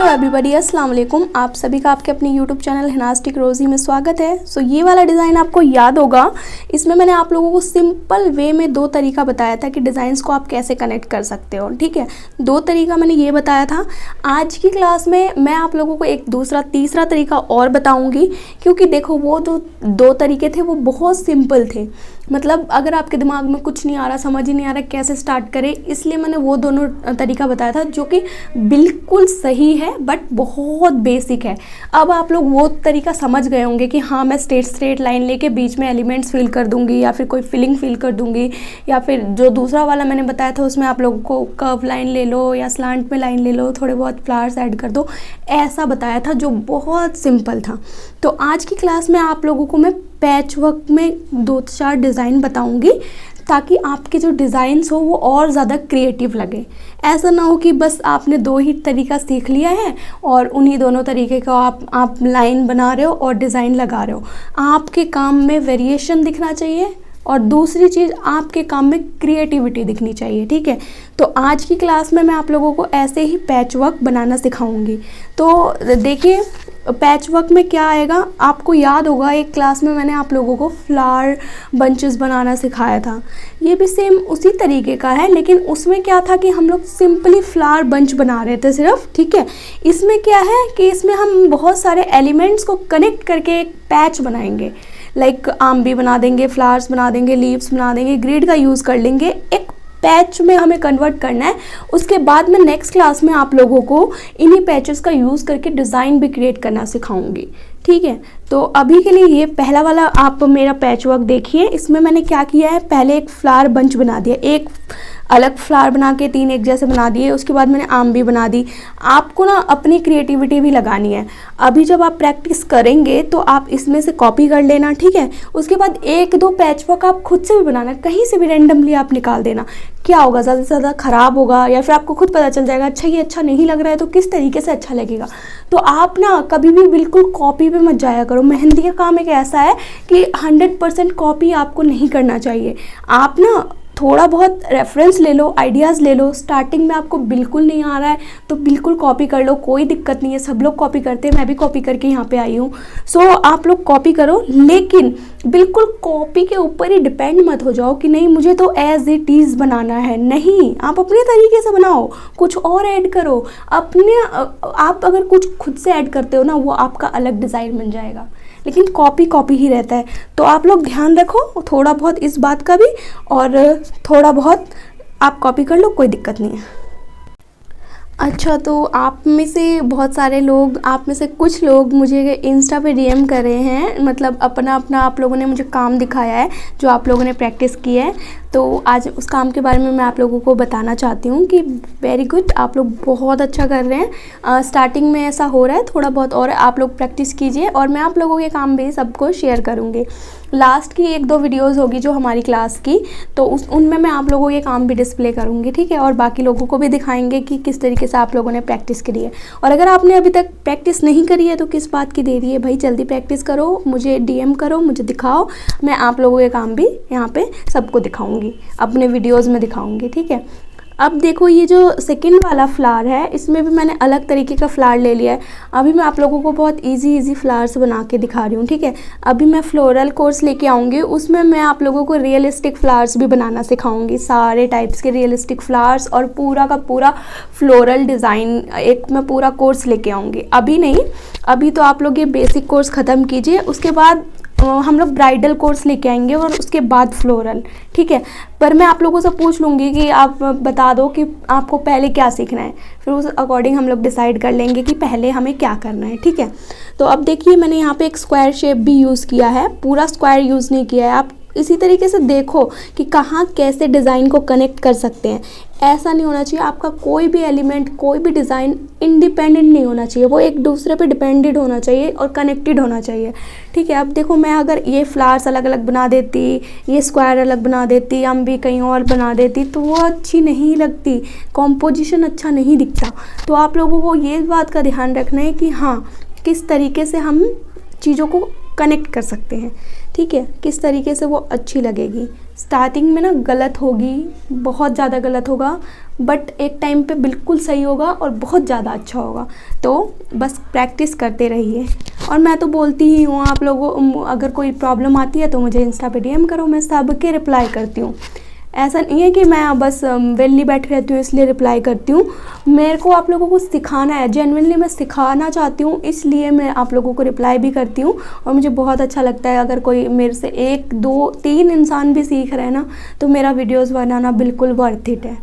Everybody, अस्सलाम वालेकुम। आप सभी का आपके अपने यूट्यूब चैनल हिनास्टिक रोज़ी में स्वागत है। सो ये वाला डिज़ाइन आपको याद होगा। इसमें मैंने आप लोगों को सिंपल वे में दो तरीका बताया था कि डिज़ाइंस को आप कैसे कनेक्ट कर सकते हो। ठीक है, दो तरीका मैंने ये बताया था। आज की क्लास में मैं आप लोगों को एक दूसरा तीसरा तरीका और बताऊँगी, क्योंकि देखो वो जो दो तरीके थे वो बहुत सिंपल थे। मतलब अगर आपके दिमाग में कुछ नहीं आ रहा, समझ ही नहीं आ रहा कैसे स्टार्ट करें, इसलिए मैंने वो दोनों तरीका बताया था जो कि बिल्कुल सही है बट बहुत बेसिक है। अब आप लोग वो तरीका समझ गए होंगे कि हाँ, मैं स्ट्रेट लाइन लेके बीच में एलिमेंट्स फिल कर दूंगी या फिर कोई फिलिंग फिल कर दूंगी, या फिर जो दूसरा वाला मैंने बताया था उसमें आप लोगों को कर्व लाइन ले लो या स्लांट में लाइन ले लो, थोड़े बहुत फ्लावर्स ऐड कर दो, ऐसा बताया था जो बहुत सिंपल था। तो आज की क्लास में आप लोगों को मैं पैच वर्क में 2-4 डिज़ाइन बताऊंगी ताकि आपके जो डिज़ाइंस हो वो और ज़्यादा क्रिएटिव लगे। ऐसा ना हो कि बस आपने दो ही तरीका सीख लिया है और उन्हीं दोनों तरीके का आप लाइन बना रहे हो और डिज़ाइन लगा रहे हो। आपके काम में वेरिएशन दिखना चाहिए और दूसरी चीज़ आपके काम में क्रिएटिविटी दिखनी चाहिए। ठीक है, तो आज की क्लास में मैं आप लोगों को ऐसे ही पैच वर्क बनाना सिखाऊंगी। तो देखिए पैच वर्क में क्या आएगा, आपको याद होगा एक क्लास में मैंने आप लोगों को फ्लावर बंचेस बनाना सिखाया था। ये भी सेम उसी तरीके का है, लेकिन उसमें क्या था कि हम लोग सिंपली फ्लावर बंच बना रहे थे सिर्फ। ठीक है, इसमें क्या है कि इसमें हम बहुत सारे एलिमेंट्स को कनेक्ट करके एक पैच बनाएंगे। लाइक आम भी बना देंगे, फ्लावर्स बना देंगे, लीव्स बना देंगे, ग्रिड का यूज़ कर लेंगे, एक पैच में हमें कन्वर्ट करना है। उसके बाद मैं नेक्स्ट क्लास में आप लोगों को इन्हीं पैचेस का यूज़ करके डिज़ाइन भी क्रिएट करना सिखाऊंगी। ठीक है, तो अभी के लिए ये पहला वाला आप मेरा पैच वर्क देखिए। इसमें मैंने क्या किया है, पहले एक फ्लावर बंच बना दिया, एक अलग फ्लावर बना के 3 एक जैसे बना दिए। उसके बाद मैंने आम भी बना दी। आपको ना अपनी क्रिएटिविटी भी लगानी है। अभी जब आप प्रैक्टिस करेंगे तो आप इसमें से कॉपी कर लेना। ठीक है, उसके बाद 1-2 पैच वर्क आप खुद से भी बनाना, कहीं से भी रैंडमली आप निकाल देना। क्या होगा, ज़्यादा से ज़्यादा ख़राब होगा या फिर आपको खुद पता चल जाएगा अच्छा ये अच्छा नहीं लग रहा है तो किस तरीके से अच्छा लगेगा। तो आप ना कभी भी बिल्कुल कॉपी पे मत जाया करो। मेहंदी का काम एक ऐसा है कि 100% कॉपी आपको नहीं करना चाहिए। आप ना थोड़ा बहुत रेफरेंस ले लो, आइडियाज़ ले लो। स्टार्टिंग में आपको बिल्कुल नहीं आ रहा है तो बिल्कुल कॉपी कर लो, कोई दिक्कत नहीं है। सब लोग कॉपी करते हैं, मैं भी कॉपी करके यहाँ पे आई हूँ। सो आप लोग कॉपी करो, लेकिन बिल्कुल कॉपी के ऊपर ही डिपेंड मत हो जाओ कि नहीं मुझे तो एज इट इज़ बनाना है। नहीं, आप अपने तरीके से बनाओ, कुछ और ऐड करो अपने। आप अगर कुछ खुद से ऐड करते हो ना, वो आपका अलग डिज़ाइन बन जाएगा, लेकिन कॉपी ही रहता है। तो आप लोग ध्यान रखो थोड़ा बहुत इस बात का भी, और थोड़ा बहुत आप कॉपी कर लो, कोई दिक्कत नहीं है। अच्छा, तो आप में से बहुत सारे लोग, आप में से कुछ लोग मुझे इंस्टा पे डीएम कर रहे हैं, मतलब अपना आप लोगों ने मुझे काम दिखाया है जो आप लोगों ने प्रैक्टिस की है। तो आज उस काम के बारे में मैं आप लोगों को बताना चाहती हूँ कि वेरी गुड, आप लोग बहुत अच्छा कर रहे हैं। स्टार्टिंग में ऐसा हो रहा है, थोड़ा बहुत और आप लोग प्रैक्टिस कीजिए और मैं आप लोगों के काम भी सबको शेयर करूँगी। लास्ट की 1-2 वीडियोस होगी जो हमारी क्लास की, तो उनमें मैं आप लोगों के काम भी डिस्प्ले करूँगी। ठीक है, और बाकी लोगों को भी दिखाएंगे कि किस तरीके से आप लोगों ने प्रैक्टिस करी है। और अगर आपने अभी तक प्रैक्टिस नहीं करी है तो किस बात की देरी है भाई, जल्दी प्रैक्टिस करो, मुझे डीएम करो, मुझे दिखाओ। मैं आप लोगों के काम भी यहाँ पे सबको दिखाऊंगी, अपने वीडियोस में दिखाऊंगी। ठीक है, अब देखो ये जो सेकंड वाला फ्लावर है, इसमें भी मैंने अलग तरीके का फ्लावर ले लिया है। अभी मैं आप लोगों को बहुत इजी फ्लावर्स बना के दिखा रही हूँ। ठीक है, अभी मैं फ्लोरल कोर्स लेके आऊँगी, उसमें मैं आप लोगों को रियलिस्टिक फ्लावर्स भी बनाना सिखाऊंगी, सारे टाइप्स के रियलिस्टिक फ्लावर्स और पूरा का पूरा फ्लोरल डिज़ाइन एक मैं पूरा कोर्स लेके आऊँगी। अभी नहीं, अभी तो आप लोग ये बेसिक कोर्स ख़त्म कीजिए, उसके बाद हम लोग ब्राइडल कोर्स लेके आएंगे और उसके बाद फ्लोरल। ठीक है, पर मैं आप लोगों से पूछ लूँगी कि आप बता दो कि आपको पहले क्या सीखना है, फिर उस अकॉर्डिंग हम लोग डिसाइड कर लेंगे कि पहले हमें क्या करना है। ठीक है, तो अब देखिए मैंने यहाँ पे एक स्क्वायर शेप भी यूज़ किया है, पूरा स्क्वायर यूज़ नहीं किया है। आप इसी तरीके से देखो कि कहाँ कैसे डिज़ाइन को कनेक्ट कर सकते हैं। ऐसा नहीं होना चाहिए आपका कोई भी एलिमेंट, कोई भी डिज़ाइन इंडिपेंडेंट नहीं होना चाहिए, वो एक दूसरे पे डिपेंडेंट होना चाहिए और कनेक्टेड होना चाहिए। ठीक है, अब देखो मैं अगर ये फ्लावर्स अलग अलग बना देती, ये स्क्वायर अलग बना देती, हम भी कहीं और बना देती तो वो अच्छी नहीं लगती, कॉम्पोजिशन अच्छा नहीं दिखता। तो आप लोगों को ये बात का ध्यान रखना है कि हाँ, किस तरीके से हम चीज़ों को कनेक्ट कर सकते हैं। ठीक है, किस तरीके से वो अच्छी लगेगी। स्टार्टिंग में ना गलत होगी, बहुत ज़्यादा गलत होगा, बट एक टाइम पे बिल्कुल सही होगा और बहुत ज़्यादा अच्छा होगा। तो बस प्रैक्टिस करते रहिए। और मैं तो बोलती ही हूँ आप लोगों, अगर कोई प्रॉब्लम आती है तो मुझे इंस्टा पे डीएम करो, मैं सबके रिप्लाई करती हूँ। ऐसा नहीं है कि मैं बस वेली बैठी रहती हूँ इसलिए रिप्लाई करती हूँ। मेरे को आप लोगों को सिखाना है, जेन्युइनली मैं सिखाना चाहती हूँ, इसलिए मैं आप लोगों को रिप्लाई भी करती हूँ। और मुझे बहुत अच्छा लगता है अगर कोई मेरे से 1 2 3 इंसान भी सीख रहे हैं ना, तो मेरा वीडियोज़ बनाना बिल्कुल वर्थ इट है।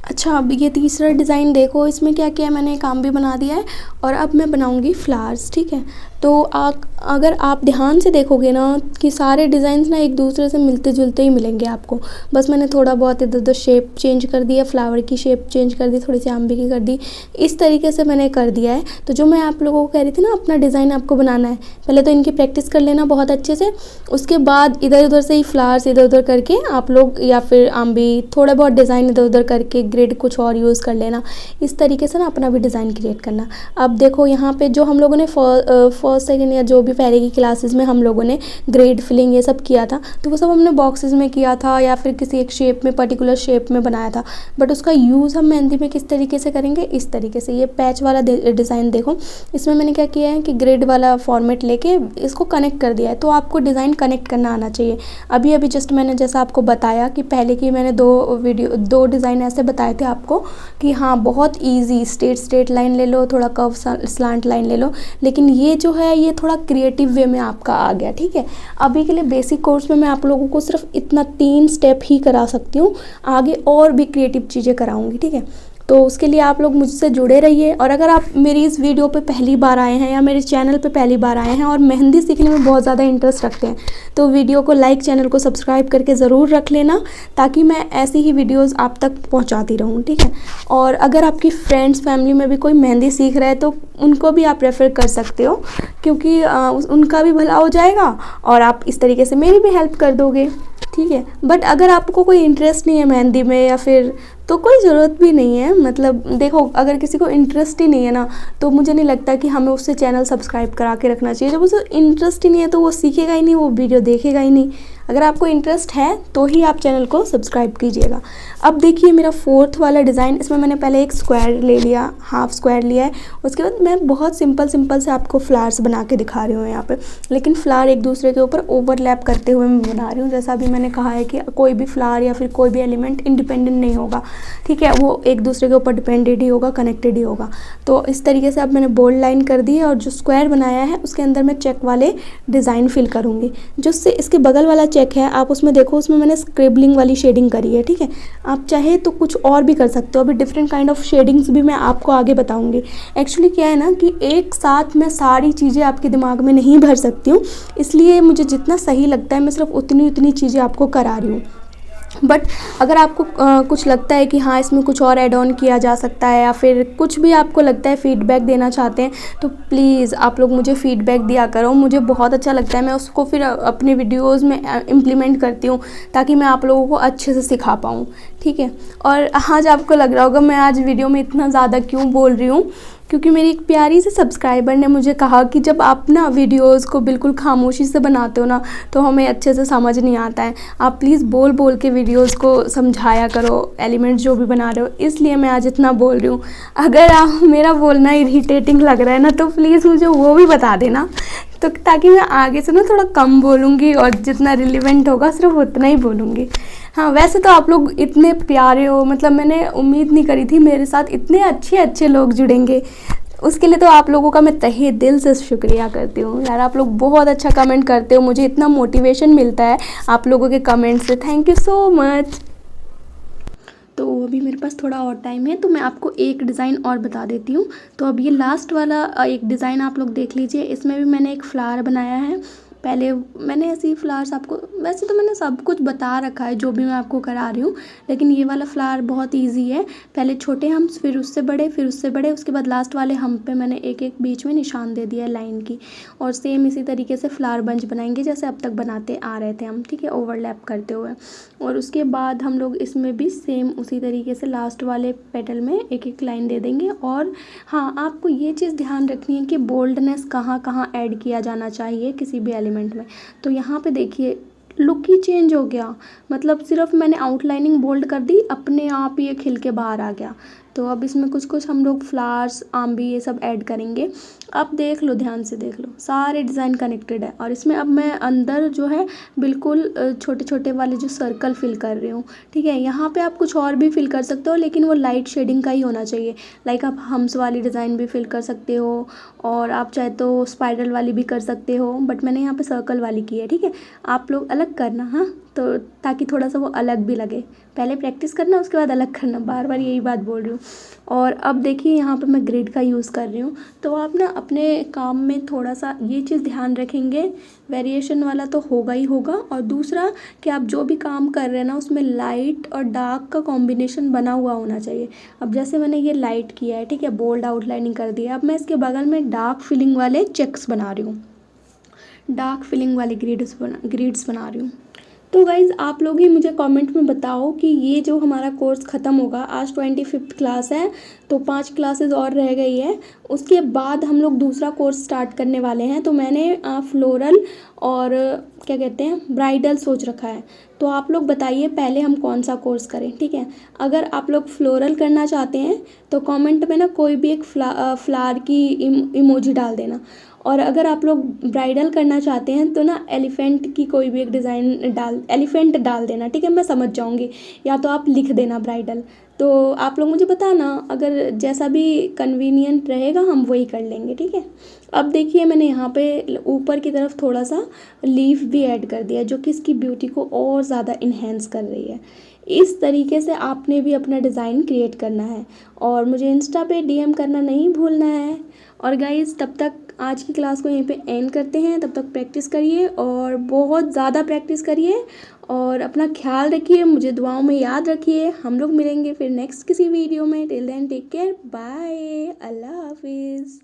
अच्छा, अब ये तीसरा डिज़ाइन देखो, इसमें क्या किया है मैंने, काम भी बना दिया है और अब मैं बनाऊंगी फ्लावर्स। ठीक है, तो अगर आप ध्यान से देखोगे ना कि सारे डिज़ाइंस ना एक दूसरे से मिलते जुलते ही मिलेंगे आपको। बस मैंने थोड़ा बहुत इधर उधर शेप चेंज कर दिया, फ्लावर की शेप चेंज कर दी, थोड़ी सी आंबे की कर दी, इस तरीके से मैंने कर दिया है। तो जो मैं आप लोगों को कह रही थी ना, अपना डिज़ाइन आपको बनाना है, पहले तो इनकी प्रैक्टिस कर लेना बहुत अच्छे से। उसके बाद इधर उधर से ही फ्लावर्स इधर उधर करके आप लोग, या फिर आंबे, थोड़ा बहुत डिज़ाइन इधर उधर करके ग्रिड कुछ और यूज़ कर लेना। इस तरीके से ना अपना भी डिज़ाइन क्रिएट करना। अब देखो यहाँ पे जो हम लोगों ने फर्स्ट सेकेंड या जो भी पहले की क्लासेस में हम लोगों ने ग्रेड फिलिंग ये सब किया था, तो वो सब हमने बॉक्सेस में किया था या फिर किसी एक शेप में, पर्टिकुलर शेप में बनाया था। बट उसका यूज़ हम मेहंदी में किस तरीके से करेंगे, इस तरीके से। ये पैच वाला डिज़ाइन देखो, इसमें मैंने क्या किया है कि ग्रिड वाला फॉर्मेट लेके इसको कनेक्ट कर दिया है। तो आपको डिज़ाइन कनेक्ट करना आना चाहिए। अभी अभी जस्ट मैंने जैसा आपको बताया कि पहले की मैंने 2 डिज़ाइन ऐसे बताए थे आपको कि हाँ बहुत ईजी, स्ट्रेट लाइन ले लो, थोड़ा कर्व स्लांट लाइन ले लो, लेकिन ये जो है ये थोड़ा क्रिएटिव वे में आपका आ गया। ठीक है, अभी के लिए बेसिक कोर्स में मैं आप लोगों को सिर्फ इतना 3 स्टेप ही करा सकती हूँ, आगे और भी क्रिएटिव चीज़ें कराऊंगी। ठीक है, तो उसके लिए आप लोग मुझसे जुड़े रहिए। और अगर आप मेरी इस वीडियो पे पहली बार आए हैं या मेरे चैनल पे पहली बार आए हैं और मेहंदी सीखने में बहुत ज़्यादा इंटरेस्ट रखते हैं, तो वीडियो को लाइक, चैनल को सब्सक्राइब करके ज़रूर रख लेना, ताकि मैं ऐसी ही वीडियोस आप तक पहुंचाती रहूं। ठीक है, और अगर आपकी फ्रेंड्स फैमिली में भी कोई मेहंदी सीख रहा है तो उनको भी आप रेफ़र कर सकते हो, क्योंकि उनका भी भला हो जाएगा और आप इस तरीके से मेरी भी हेल्प कर दोगे। ठीक है, बट अगर आपको कोई इंटरेस्ट नहीं है मेहंदी में या फिर, तो कोई ज़रूरत भी नहीं है। मतलब देखो, अगर किसी को इंटरेस्ट ही नहीं है ना, तो मुझे नहीं लगता कि हमें उससे चैनल सब्सक्राइब करा के रखना चाहिए। जब उसे इंटरेस्ट ही नहीं है तो वो सीखेगा ही नहीं, वो वीडियो देखेगा ही नहीं। अगर आपको इंटरेस्ट है तो ही आप चैनल को सब्सक्राइब कीजिएगा। अब देखिए मेरा 4th वाला डिज़ाइन, इसमें मैंने पहले एक स्क्वायर ले लिया, हाफ स्क्वायर लिया है। उसके बाद मैं बहुत सिंपल से आपको फ्लावर्स बना के दिखा रही हूँ यहाँ पे, लेकिन फ्लावर एक दूसरे के ऊपर ओवरलैप करते हुए मैं बना रही हूँ। जैसा अभी मैंने कहा है कि कोई भी फ्लावर या फिर कोई भी एलिमेंट इंडिपेंडेंट नहीं होगा। ठीक है, वो एक दूसरे के ऊपर डिपेंडेड ही होगा, कनेक्टेड ही होगा। तो इस तरीके से अब मैंने बोल्ड लाइन कर दी है और जो स्क्वायर बनाया है उसके अंदर मैं चेक वाले डिज़ाइन फिल करूँगी। जो इसके बगल वाला चेक है, आप उसमें देखो, उसमें मैंने स्क्रिबलिंग वाली शेडिंग करी है। ठीक है, आप चाहे तो कुछ और भी कर सकते हो। अभी डिफरेंट काइंड ऑफ शेडिंग्स भी मैं आपको आगे बताऊंगी। एक्चुअली क्या है ना कि एक साथ मैं सारी चीज़ें आपके दिमाग में नहीं भर सकती हूँ, इसलिए मुझे जितना सही लगता है मैं सिर्फ उतनी चीज़ें आपको करा रही हूँ। बट अगर आपको कुछ लगता है कि हाँ इसमें कुछ और ऐड ऑन किया जा सकता है, या फिर कुछ भी आपको लगता है, फीडबैक देना चाहते हैं, तो प्लीज़ आप लोग मुझे फीडबैक दिया करो। मुझे बहुत अच्छा लगता है, मैं उसको फिर अपने वीडियोज़ में इम्प्लीमेंट करती हूँ, ताकि मैं आप लोगों को अच्छे से सिखा पाऊँ। ठीक है, और आज आपको लग रहा होगा मैं आज वीडियो में इतना ज़्यादा क्यों बोल रही हूँ, क्योंकि मेरी एक प्यारी सी सब्सक्राइबर ने मुझे कहा कि जब आप ना वीडियोज़ को बिल्कुल खामोशी से बनाते हो ना, तो हमें अच्छे से समझ नहीं आता है। आप प्लीज़ बोल बोल के वीडियोज़ को समझाया करो, एलिमेंट्स जो भी बना रहे हो, इसलिए मैं आज इतना बोल रही हूँ। अगर आप मेरा बोलना इरिटेटिंग लग रहा है ना, तो प्लीज़ मुझे वो भी बता देना, तो ताकि मैं आगे से ना थोड़ा कम बोलूँगी और जितना रिलेवेंट होगा सिर्फ उतना ही बोलूँगी। हाँ, वैसे तो आप लोग इतने प्यारे हो, मतलब मैंने उम्मीद नहीं करी थी मेरे साथ इतने अच्छे लोग जुड़ेंगे। उसके लिए तो आप लोगों का मैं तहे दिल से शुक्रिया करती हूँ यार। आप लोग बहुत अच्छा कमेंट करते हो, मुझे इतना मोटिवेशन मिलता है आप लोगों के कमेंट से। Thank you so much. तो अभी मेरे पास थोड़ा और टाइम है, तो मैं आपको एक डिज़ाइन और बता देती हूँ। तो अब ये लास्ट वाला एक डिज़ाइन आप लोग देख लीजिए। इसमें भी मैंने एक फ्लावर बनाया है। पहले मैंने ऐसे ही फ्लावर्स आपको, वैसे तो मैंने सब कुछ बता रखा है जो भी मैं आपको करा रही हूँ, लेकिन ये वाला फ्लावर बहुत इजी है। पहले छोटे हम्स, फिर उससे बड़े, उसके बाद लास्ट वाले हम पे मैंने एक एक बीच में निशान दे दिया है लाइन की। और सेम इसी तरीके से फ्लावर बंच बनाएंगे जैसे अब तक बनाते आ रहे थे हम। ठीक है, ओवरलैप करते हुए। और उसके बाद हम लोग इसमें भी सेम उसी तरीके से लास्ट वाले पेटल में एक एक लाइन दे देंगे। और हाँ, आपको ये चीज़ ध्यान रखनी है कि बोल्डनेस कहाँ कहाँ ऐड किया जाना चाहिए किसी भी एलिमेंट एलिमेंट में। तो यहाँ पे देखिए लुक ही चेंज हो गया, मतलब सिर्फ मैंने आउटलाइनिंग बोल्ड कर दी, अपने आप ये खिल के बाहर आ गया। तो अब इसमें कुछ कुछ हम लोग फ्लावर्स, आम्बी ये सब ऐड करेंगे। अब देख लो, ध्यान से देख लो, सारे डिज़ाइन कनेक्टेड है। और इसमें अब मैं अंदर जो है बिल्कुल छोटे छोटे वाले जो सर्कल फिल कर रही हूँ, ठीक है। यहाँ पे आप कुछ और भी फिल कर सकते हो, लेकिन वो लाइट शेडिंग का ही होना चाहिए। लाइक आप हम्स वाली डिज़ाइन भी फिल कर सकते हो, और आप चाहे तो स्पाइरल वाली भी कर सकते हो, बट मैंने यहाँ पे सर्कल वाली की है, ठीक है। आप लोग अलग करना, हाँ, तो ताकि थोड़ा सा वो अलग भी लगे। पहले प्रैक्टिस करना, उसके बाद अलग करना, बार बार यही बात बोल रही हूँ। और अब देखिए यहाँ पे मैं ग्रिड का यूज़ कर रही हूँ। तो आप ना अपने काम में थोड़ा सा ये चीज़ ध्यान रखेंगे, वेरिएशन वाला तो होगा ही होगा, और दूसरा कि आप जो भी काम कर रहे हैं ना उसमें लाइट और डार्क का कॉम्बिनेशन बना हुआ होना चाहिए। अब जैसे मैंने ये लाइट किया है, ठीक है, बोल्ड आउटलाइनिंग कर दिया। अब मैं इसके बगल में डार्क फिलिंग वाले चेक्स बना रही हूँ, डार्क फिलिंग वाले ग्रिड्स बना रही हूँ। तो गाइज़ आप लोग ही मुझे कमेंट में बताओ कि ये जो हमारा कोर्स ख़त्म होगा, आज 25th क्लास है, तो 5 क्लासेस और रह गई है, उसके बाद हम लोग दूसरा कोर्स स्टार्ट करने वाले हैं। तो मैंने फ्लोरल और क्या कहते हैं ब्राइडल सोच रखा है। तो आप लोग बताइए पहले हम कौन सा कोर्स करें, ठीक है। अगर आप लोग फ्लोरल करना चाहते हैं तो कमेंट में ना कोई भी एक फ्लावर की इमोजी डाल देना, और अगर आप लोग ब्राइडल करना चाहते हैं तो ना एलिफेंट की कोई भी एक डिज़ाइन एलिफेंट डाल देना, ठीक है, मैं समझ जाऊंगी। या तो आप लिख देना ब्राइडल। तो आप लोग मुझे बताना, अगर जैसा भी कन्वीनियंट रहेगा हम वही कर लेंगे, ठीक है। अब देखिए मैंने यहाँ पे ऊपर की तरफ थोड़ा सा लीफ भी ऐड कर दिया, जो कि इसकी ब्यूटी को और ज़्यादा इन्हेंस कर रही है। इस तरीके से आपने भी अपना डिज़ाइन क्रिएट करना है, और मुझे इंस्टा पे डीएम करना नहीं भूलना है। और गाइज़ तब तक आज की क्लास को यहीं पे एंड करते हैं। तब तक प्रैक्टिस करिए, और बहुत ज़्यादा प्रैक्टिस करिए, और अपना ख्याल रखिए, मुझे दुआओं में याद रखिए। हम लोग मिलेंगे फिर नेक्स्ट किसी वीडियो में। Till then take care, bye, अल्लाह हाफिज़।